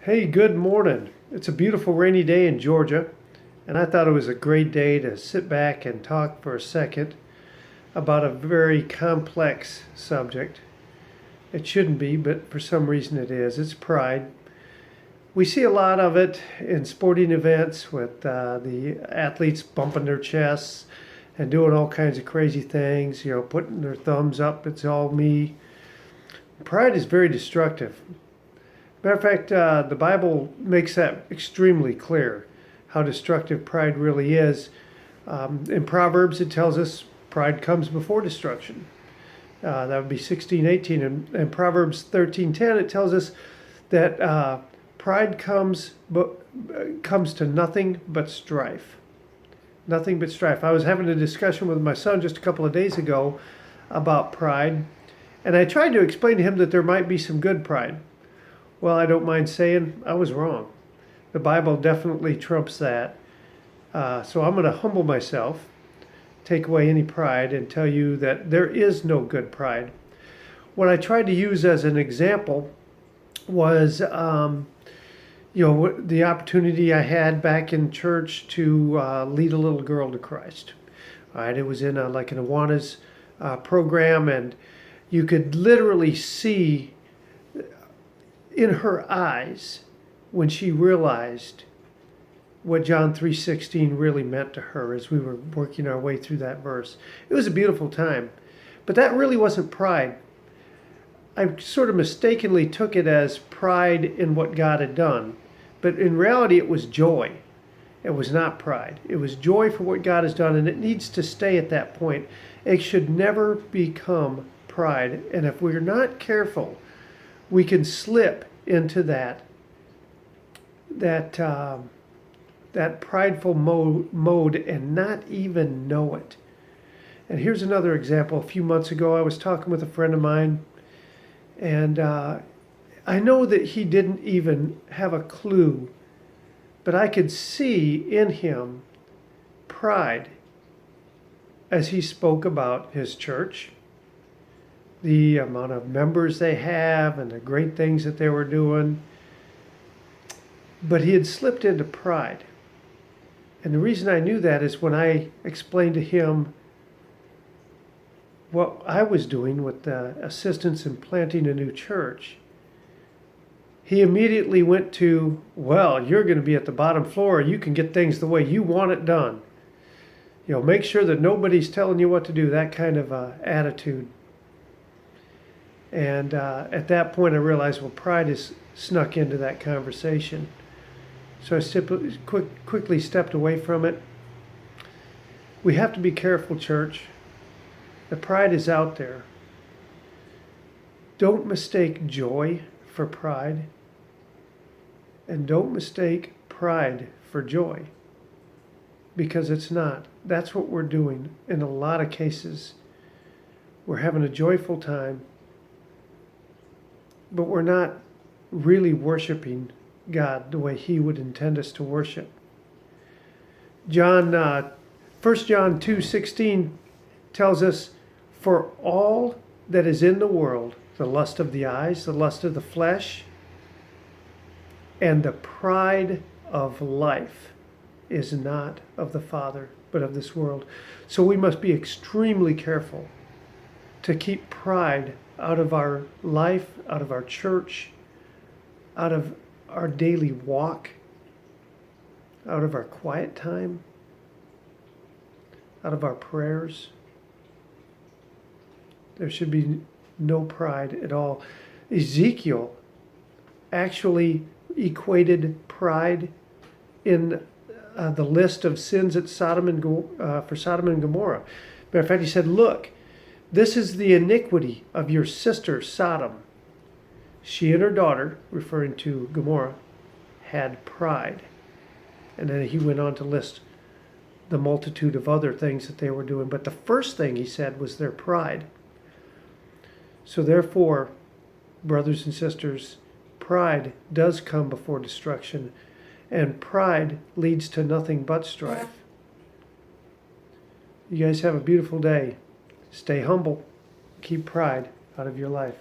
Hey, good morning. It's a beautiful rainy day in Georgia, and I thought it was a great day to sit back and talk for a second about a very complex subject. It shouldn't be, but for some reason it is. It's pride. We see a lot of it in sporting events with the athletes bumping their chests and doing all kinds of crazy things, putting their thumbs up, it's all me. Pride is very destructive. Matter of fact, the Bible makes that extremely clear how destructive pride really is. In Proverbs, it tells us pride comes before destruction. That would be 16:18. And Proverbs 13:10, it tells us that pride comes to nothing but strife. Nothing but strife. I was having a discussion with my son just a couple of days ago about pride, and I tried to explain to him that there might be some good pride. Well, I don't mind saying I was wrong. The Bible definitely trumps that. So I'm going to humble myself, take away any pride, and tell you that there is no good pride. What I tried to use as an example was, the opportunity I had back in church to lead a little girl to Christ. All right, it was in an Awanas program, and you could literally see in her eyes when she realized what John 3:16 really meant to her as we were working our way through that verse. It was a beautiful time. But that really wasn't pride. I sort of mistakenly took it as pride in what God had done. But in reality, it was joy. It was not pride. It was joy for what God has done, and it needs to stay at that point. It should never become pride. And if we're not careful, we can slip into that prideful mode and not even know it. And here's another example. A few months ago, I was talking with a friend of mine, and I know that he didn't even have a clue, but I could see in him pride as he spoke about his church, the amount of members they have and the great things that they were doing. But he had slipped into pride. And the reason I knew that is when I explained to him what I was doing with the assistance in planting a new church. He immediately went to, well, you're going to be at the bottom floor. You can get things the way you want it done. Make sure that nobody's telling you what to do, that kind of attitude. And at that point, I realized, pride has snuck into that conversation. So I quickly stepped away from it. We have to be careful, church. The pride is out there. Don't mistake joy for pride. And don't mistake pride for joy. Because it's not. That's what we're doing in a lot of cases. We're having a joyful time, but we're not really worshiping God the way He would intend us to worship. 1 John 2:16 tells us, for all that is in the world, the lust of the eyes, the lust of the flesh, and the pride of life is not of the Father, but of this world. So we must be extremely careful to keep pride out of our life, out of our church, out of our daily walk, out of our quiet time, out of our prayers. There should be no pride at all. Ezekiel actually equated pride in the list of sins at for Sodom and Gomorrah. Matter of fact, he said, look, this is the iniquity of your sister Sodom. She and her daughter, referring to Gomorrah, had pride. And then he went on to list the multitude of other things that they were doing. But the first thing he said was their pride. So therefore, brothers and sisters, pride does come before destruction, and pride leads to nothing but strife. You guys have a beautiful day. Stay humble. Keep pride out of your life.